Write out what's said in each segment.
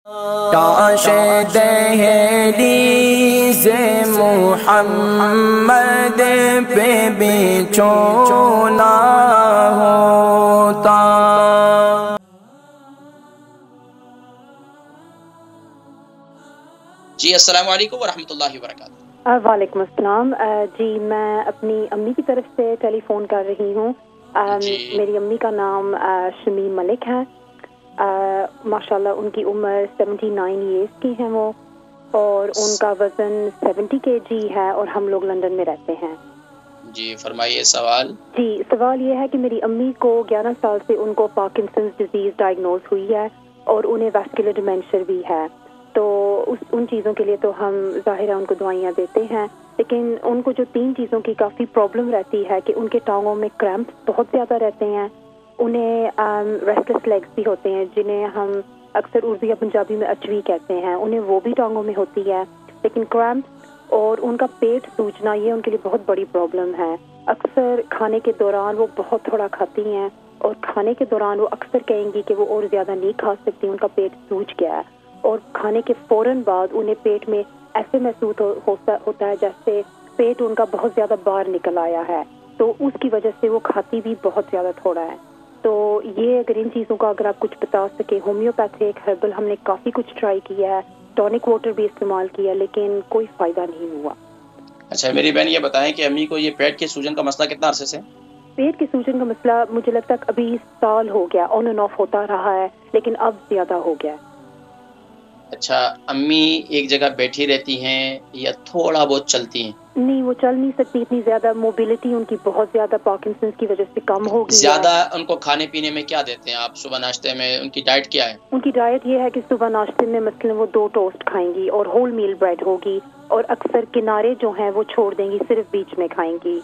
تاش دہلیز محمد پہ بچھونا ہوتا۔ جی السلام علیکم ورحمۃ اللہ وبرکاتہ۔ وعلیکم السلام۔ جی میں اپنی امی کی طرف سے ٹیلی فون کر رہی ہوں۔ میری امی کا نام شمیم ملک ہے۔ ماشاءاللہ ان کی عمر 79 ایئرس کی ہیں وہ، اور ان کا وزن 70 kg ہے، اور ہم لوگ لندن میں رہتے ہیں۔ جی فرمائیے سوال۔ جی سوال یہ ہے کہ میری امی کو 11 سال سے ان کو پارکنسنز ڈیزیز ڈائگنوز ہوئی ہے، اور انہیں ویسکولر ڈیمنشیا بھی ہے۔ تو ان چیزوں کے لیے تو ہم ظاہرہ ان کو دوائیاں دیتے ہیں، لیکن ان کو جو 3 چیزوں کی کافی پرابلم رہتی ہے کہ ان کے ٹانگوں میں کریمپس بہت زیادہ رہتے ہیں، انہیں ریسٹلیس لیگز بھی ہوتے ہیں، جنہیں ہم اکثر اردو یا پنجابی میں اچوی کہتے ہیں، انہیں وہ بھی ٹانگوں میں ہوتی ہے، لیکن کریمپس اور ان کا پیٹ سوجنا یہ ان کے لیے بہت بڑی پرابلم ہے۔ اکثر کھانے کے دوران وہ بہت تھوڑا کھاتی ہیں، اور کھانے کے دوران وہ اکثر کہیں گی کہ وہ اور زیادہ نہیں کھا سکتی، ان کا پیٹ سوج گیا ہے، اور کھانے کے فوراً بعد انہیں پیٹ میں ایسے محسوس ہوتا ہے جیسے پیٹ ان کا بہت زیادہ باہر نکل آیا ہے، تو اس کی وجہ سے وہ کھاتی بھی بہت زیادہ تھوڑا ہے۔ تو یہ اگر ان چیزوں کا اگر آپ کچھ بتا سکے، ہومیوپیتھک ہربل ہم نے کافی کچھ ٹرائی کیا ہے، ٹونک واٹر بھی استعمال کیا، لیکن کوئی فائدہ نہیں ہوا۔ اچھا میری بہن یہ بتائیں کہ امی کو یہ پیٹ کے سوجن کا مسئلہ کتنا عرصے سے؟ پیٹ کے سوجن کا مسئلہ مجھے لگتا ہے ابھی سال ہو گیا، آن اینڈ آف ہوتا رہا ہے، لیکن اب زیادہ ہو گیا ہے۔ اچھا امی ایک جگہ بیٹھی رہتی ہیں یا تھوڑا بہت چلتی ہیں؟ نہیں وہ چل نہیں سکتی اتنی زیادہ، موبیلٹی ان کی بہت زیادہ پارکنسنس کی وجہ سے کم ہو گئی ہے۔ زیادہ ان کو کھانے پینے میں کیا دیتے ہیں آپ صبح ناشتے میں؟ ان کی ڈائٹ کیا ہے؟ ان کی ڈائٹ یہ ہے کہ صبح ناشتے میں مثلاً وہ 2 ٹوسٹ کھائیں گی اور ہول میل بریڈ ہوگی، اور اکثر کنارے جو ہیں وہ چھوڑ دیں گی، صرف بیچ میں کھائیں گی،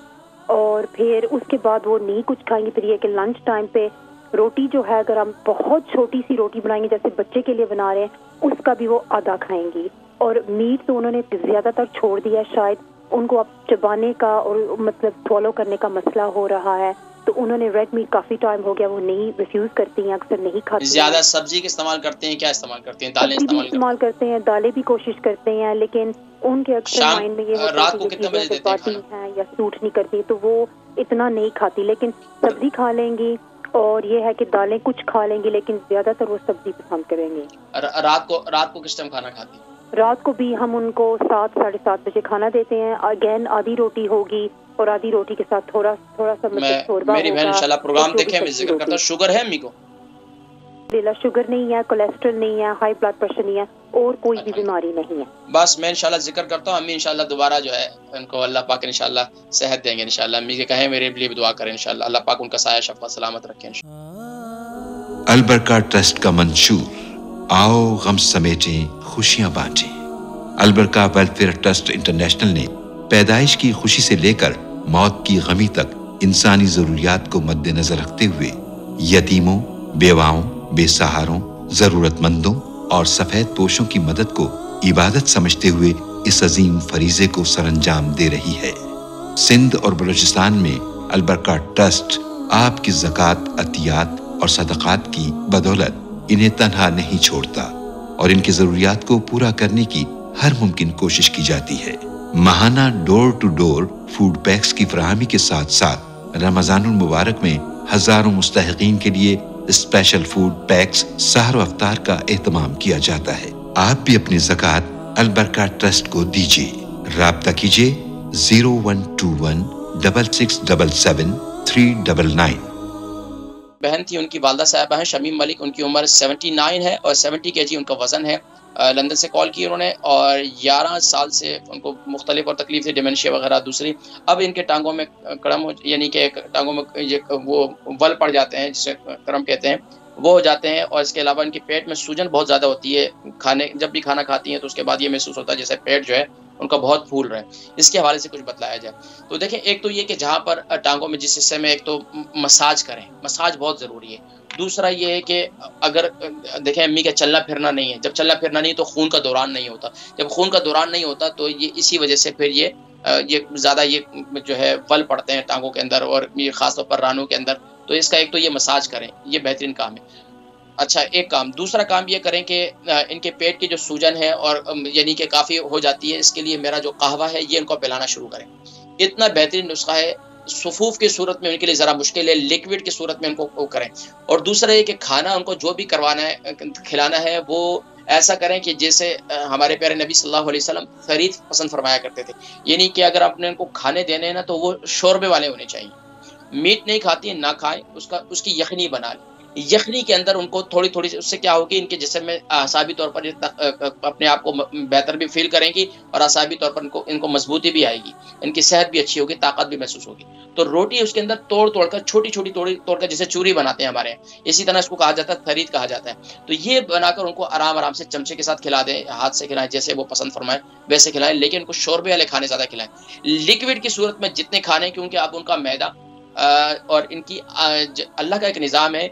اور پھر اس کے بعد وہ نہیں کچھ کھائیں گی۔ پھر یہ کہ لنچ ٹائم پہ روٹی جو ہے اگر ہم بہت چھوٹی سی روٹی بنائیں گے جیسے بچے کے لیے بنا رہے ہیں، اس کا بھی وہ آدھا کھائیں گی، اور میٹ تو انہوں نے زیادہ تر چھوڑ دیا ہے، شاید ان کو اب چبانے کا اور مطلب سوالو کرنے کا مسئلہ ہو رہا ہے، تو انہوں نے ریڈ میٹ کافی ٹائم ہو گیا وہ نہیں ریفیوز کرتی ہیں، اکثر نہیں کھاتی ہیں۔ زیادہ سبزی کا استعمال کرتے ہیں؟ کیا استعمال کرتے ہیں؟ دالیں سبزی بھی استعمال کرتے ہیں، دالیں بھی کوشش کرتے ہیں، لیکن ان کے اکثر مائنڈ میں یہ ہوتا رات ہے کو کہ کتنے بجے دیتے ہیں کھانا؟ ہیں یا سوٹ نہیں کرتی، تو وہ اتنا نہیں کھاتی، لیکن سبزی کھا لیں گی، اور یہ ہے کہ دالیں کچھ کھا لیں گی، لیکن زیادہ تر وہ سبزی پسند کریں گی۔ رات کو کس ٹائم کھانا کھاتی ہیں؟ رات کو بھی ہم ان کو 7 ساڑھے 7 بجے کھانا دیتے ہیں، اگین آدھی روٹی ہوگی، اور آدھی روٹی کے ساتھ تھوڑا سا مطلب شوربہ میری بہن انشاءاللہ پروگرام دیکھیں، میں ذکر کرتا ہوں۔ شوگر ہے امی کو؟ شوگر نہیں ہے، کولیسٹرول نہیں ہے، ہائی بلڈ پریشر نہیں ہے، اور کوئی بھی بیماری نہیں ہے۔ بس میں انشاءاللہ ذکر کرتا ہوں، امی انشاءاللہ دوبارہ جو ہے ان کو اللہ پاک انشاءاللہ صحت دیں گے انشاءاللہ۔ امی کے کہیں میرے لیے بھی دعا کریں انشاءاللہ، اللہ پاک ان کا سایہ شفا سلامت رکھیں انشاءاللہ۔ البرکہ ٹرسٹ کا منشور، آؤ غم سمیٹیں خوشیاں بانٹیں۔ البرکہ ویلفیئر ٹرسٹ انٹرنیشنل نے پیدائش کی خوشی سے لے کر موت کی غمی تک انسانی ضروریات کو مد نظر رکھتے ہوئے یتیموں، بیواؤں، بے سہاروں، ضرورت مندوں اور سفید پوشوں کی مدد کو عبادت سمجھتے ہوئے اس عظیم فریضے کو سر انجام دے رہی ہے۔ سندھ اور بلوچستان میں البرکہ ٹرسٹ آپ کی زکوٰۃ، عطیات اور صدقات کی بدولت انہیں تنہا نہیں چھوڑتا، اور ان کی ضروریات کو پورا کرنے کی ہر ممکن کوشش کی جاتی ہے۔ ماہانہ ڈور ٹو ڈور فوڈ پیکس کی فراہمی کے ساتھ ساتھ رمضان المبارک میں ہزاروں مستحقین کے لیے اسپیشل فوڈ پیکس سحر و افطار کا اہتمام کیا جاتا ہے۔ آپ بھی اپنی زکوٰۃ البرکہ ٹرسٹ کو دیجیے۔ رابطہ کیجیے 01216677 بہن تھی، ان کی والدہ صاحبہ ہیں شمیم ملک، ان کی عمر 79 ہے اور 70 kg ان کا وزن ہے۔ لندن سے کال کی انہوں نے، اور 11 سال سے ان کو مختلف اور تکلیف تھی، ڈیمنشیا وغیرہ دوسری۔ اب ان کے ٹانگوں میں کرم یعنی کہ ٹانگوں میں وہ ول پڑ جاتے ہیں جسے کرم کہتے ہیں، وہ ہو جاتے ہیں، اور اس کے علاوہ ان کے پیٹ میں سوجن بہت زیادہ ہوتی ہے۔ جب بھی کھانا کھاتی ہیں تو اس کے بعد یہ محسوس ہوتا ہے جیسے پیٹ جو ہے ان کا بہت پھول رہے ہیں۔ اس کے حوالے سے کچھ بتلایا جائے تو دیکھیں، ایک تو یہ کہ جہاں پر ٹانگوں میں جس حصے میں، ایک تو مساج کریں، مساج بہت ضروری ہے۔ دوسرا یہ ہے کہ اگر دیکھیں امی کا چلنا پھرنا نہیں ہے، جب چلنا پھرنا نہیں تو خون کا دوران نہیں ہوتا، جب خون کا دوران نہیں ہوتا تو یہ اسی وجہ سے پھر یہ زیادہ یہ جو ہے ول پڑتے ہیں ٹانگوں کے اندر، اور یہ خاص طور پر رانوں کے اندر۔ تو اس کا ایک تو یہ مساج کریں، یہ بہترین کام ہے۔ اچھا ایک کام، دوسرا کام یہ کریں کہ ان کے پیٹ کی جو سوجن ہے اور یعنی کہ کافی ہو جاتی ہے، اس کے لیے میرا جو قہوہ ہے یہ ان کو پلانا شروع کریں۔ اتنا بہترین نسخہ ہے، صفوف کی صورت میں ان کے لیے ذرا مشکل ہے، لکوڈ کی صورت میں ان کو وہ کریں۔ اور دوسرا یہ کہ کھانا ان کو جو بھی کروانا ہے کھلانا ہے وہ ایسا کریں کہ جیسے ہمارے پیارے نبی صلی اللہ علیہ وسلم خرید پسند فرمایا کرتے تھے، یعنی کہ اگر آپ نے ان کو کھانے دینے ہیں نا تو وہ شوربے والے ہونے چاہیے۔ میٹ نہیں کھاتی ہیں نہ کھائیں، اس کی یخنی بنا لیں۔ یخنی کے اندر ان کو تھوڑی تھوڑی اس سے کیا ہوگی، ان کے جسم میں اعصابی طور پر اپنے آپ کو بہتر بھی فیل کریں گی، اور اعصابی طور پر ان کو مضبوطی بھی آئے گی، ان کی صحت بھی اچھی ہوگی، طاقت بھی محسوس ہوگی۔ تو روٹی اس کے اندر توڑ کر چھوٹی چھوٹی توڑ کر جیسے چوری بناتے ہیں ہمارے یہاں، اسی طرح اس کو کہا جاتا ہے تھرید کہا جاتا ہے۔ تو یہ بنا کر ان کو آرام سے چمچے کے ساتھ کھلا دیں، ہاتھ سے کھلائیں، جیسے وہ پسند فرمائیں ویسے کھلائیں، لیکن ان کو شوربے والے کھانے زیادہ کھلائیں۔ لکوڈ کی صورت میں جتنے کھانے، کیونکہ اب ان کا میدا اور ان کی اللہ کا ایک نظام ہے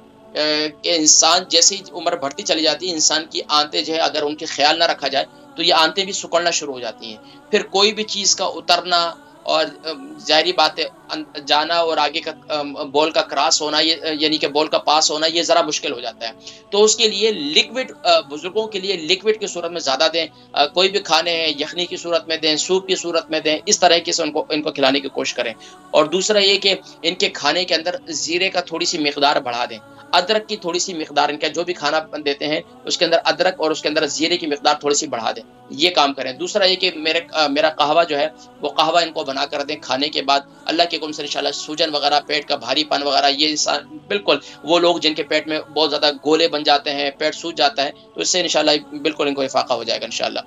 کہ انسان جیسی عمر بڑھتی چلی جاتی ہے، انسان کی آنتیں جو ہے اگر ان کی خیال نہ رکھا جائے تو یہ آنتیں بھی سکڑنا شروع ہو جاتی ہیں۔ پھر کوئی بھی چیز کا اترنا اور ظاہری بات ہے جانا اور آگے کا بال کا کراس ہونا، یہ یعنی کہ بال کا پاس ہونا، یہ ذرا مشکل ہو جاتا ہے۔ تو اس کے لیے لکوڈ بزرگوں کے لیے لکوڈ کی صورت میں زیادہ دیں، کوئی بھی کھانے ہیں یخنی کی صورت میں دیں، سوپ کی صورت میں دیں، اس طرح سے ان کو کھلانے کی کوشش کریں۔ اور دوسرا یہ کہ ان کے کھانے کے اندر زیرے کا تھوڑی سی مقدار بڑھا دیں، ادرک کی تھوڑی سی مقدار، ان کا جو بھی کھانا دیتے ہیں اس کے اندر ادرک اور اس کے اندر زیرے کی مقدار تھوڑی سی بڑھا دیں، یہ کام کریں۔ دوسرا یہ کہ میرا قہوہ جو ہے وہ قہوہ ان کو بنا کر دیں کھانے کے بعد، اللہ کے حکم سے انشاءاللہ سوجن وغیرہ، پیٹ کا بھاری پن وغیرہ، یہ انسان بالکل وہ لوگ جن کے پیٹ میں بہت زیادہ گولے بن جاتے ہیں، پیٹ سوج جاتا ہے، تو اس سے انشاءاللہ بالکل ان کو افاقہ ہو جائے گا انشاءاللہ۔